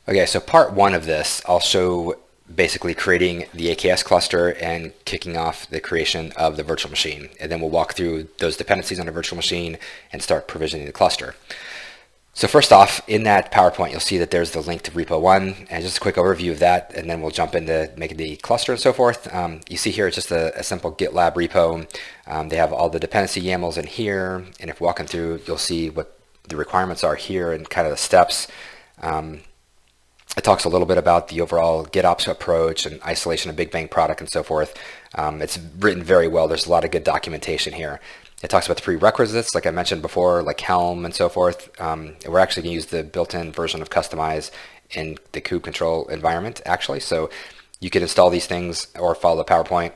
Okay, so part one of this, I'll show basically creating the AKS cluster and kicking off the creation of the virtual machine. And then we'll walk through those dependencies on a virtual machine and start provisioning the cluster. So first off, in that PowerPoint, you'll see that there's the link to repo one, and just a quick overview of that, and then we'll jump into making the cluster and so forth. You see here, it's just a simple GitLab repo. They have all the dependency YAMLs in here, and if walking through, you'll see what the requirements are here and kind of the steps. It talks a little bit about the overall GitOps approach and isolation of Big Bang product and so forth. It's written very well. There's a lot of good documentation here. It talks about the prerequisites, like I mentioned before, like Helm and so forth. We're actually going to use the built-in version of Customize in the kube control environment, actually. So you can install these things or follow the PowerPoint.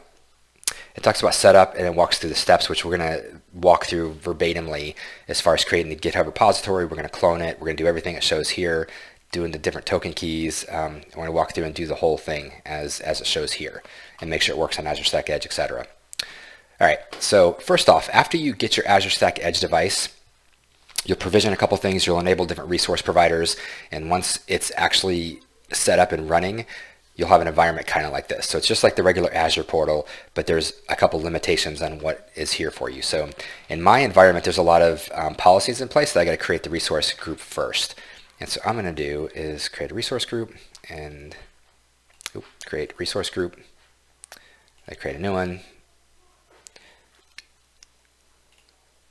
It talks about setup and it walks through the steps, which we're going to walk through verbatimly as far as creating the GitHub repository. We're going to clone it. We're going to do everything it shows here, doing the different token keys. We're going to walk through and do the whole thing as it shows here and make sure it works on Azure Stack Edge, etc. All right, so first off, after you get your Azure Stack Edge device, you'll provision a couple things. You'll enable different resource providers, and once it's actually set up and running, you'll have an environment kind of like this. So it's just like the regular Azure portal, but there's a couple limitations on what is here for you. So in my environment, there's a lot of policies in place that I got to create the resource group first. And so what I'm going to do is create a resource group and create resource group. I create a new one.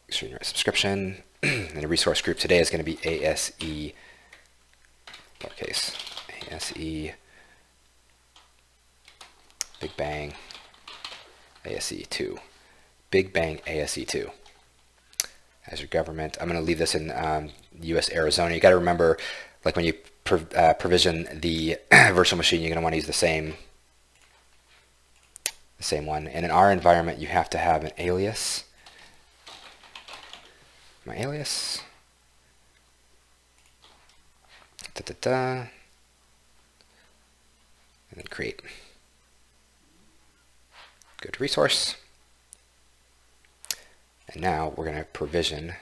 Subscription. And the resource group today is going to be ASE, lowercase, ASE, Big Bang, ASE2. Big Bang ASE2. Azure Government. I'm going to leave this in US Arizona. You got to remember, like when you provision the virtual machine, you're going to want to use the same one. And in our environment, you have to have an alias. My alias. And then create. Go to resource. And now we're going to provision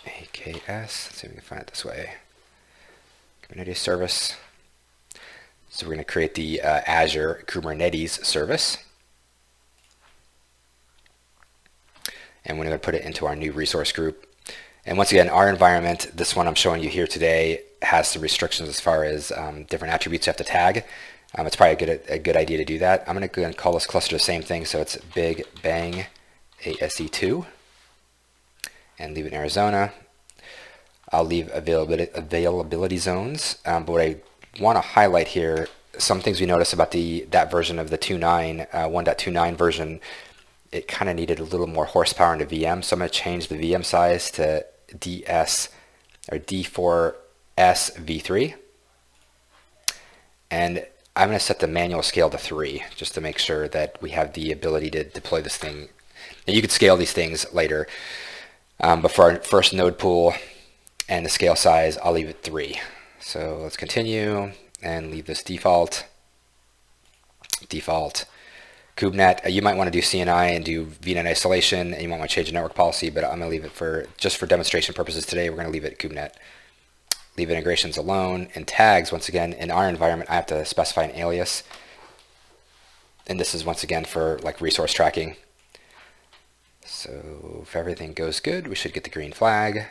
AKS. Let's see if we can find it this way. Kubernetes service. So we're going to create the Azure Kubernetes service. And we're going to put it into our new resource group. And once again, our environment, this one I'm showing you here today, has some restrictions as far as different attributes you have to tag. It's probably a good idea to do that. I'm going to go and call this cluster the same thing. So it's Big Bang ASE2. And leave it in Arizona. I'll leave availability zones. But what I want to highlight here, some things we notice about that version of the 1.29 version, it kind of needed a little more horsepower in the VM. So I'm going to change the VM size to DS or D4S V3. And I'm going to set the manual scale to 3 just to make sure that we have the ability to deploy this thing. And you could scale these things later. But for our first node pool and the scale size, I'll leave it 3. So let's continue and leave this default. KubeNet, you might want to do CNI and do VNet isolation, and you might want to change the network policy, but I'm going to leave it just for demonstration purposes today. We're going to leave it KubeNet. Leave integrations alone. And tags, once again, in our environment, I have to specify an alias. And this is once again for like resource tracking. So if everything goes good, we should get the green flag.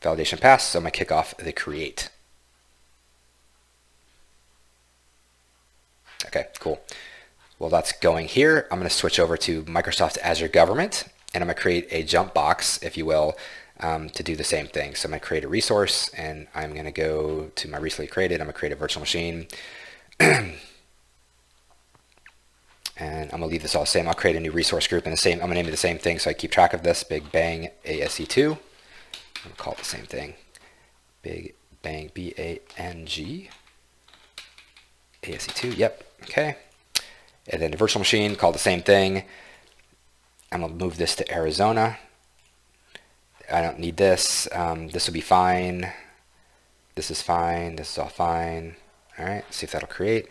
Validation passed, so I'm going to kick off the create. Okay, cool. Well, that's going here. I'm going to switch over to Microsoft Azure Government, and I'm going to create a jump box, if you will, to do the same thing. So I'm going to create a resource, and I'm going to go to my recently created. I'm going to create a virtual machine. And I'm going to leave this all the same. I'll create a new resource group in the same. I'm going to name it the same thing so I keep track of this. Big Bang ASE2. I'm going to call it the same thing. Big Bang BANG ASE2. Yep. Okay. And then the virtual machine, called the same thing. I'm going to move this to Arizona. I don't need this. This will be fine. This is fine. This is all fine. All right. See if that'll create.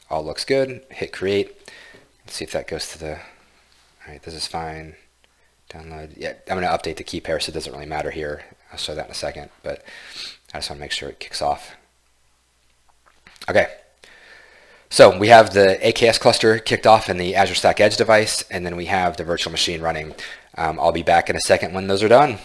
All looks good. Hit create. Let's see if that goes to the... All right, this is fine. Download. Yeah, I'm going to update the key pair, so it doesn't really matter here. I'll show that in a second, but I just want to make sure it kicks off. Okay. So we have the AKS cluster kicked off in the Azure Stack Edge device, and then we have the virtual machine running. I'll be back in a second when those are done.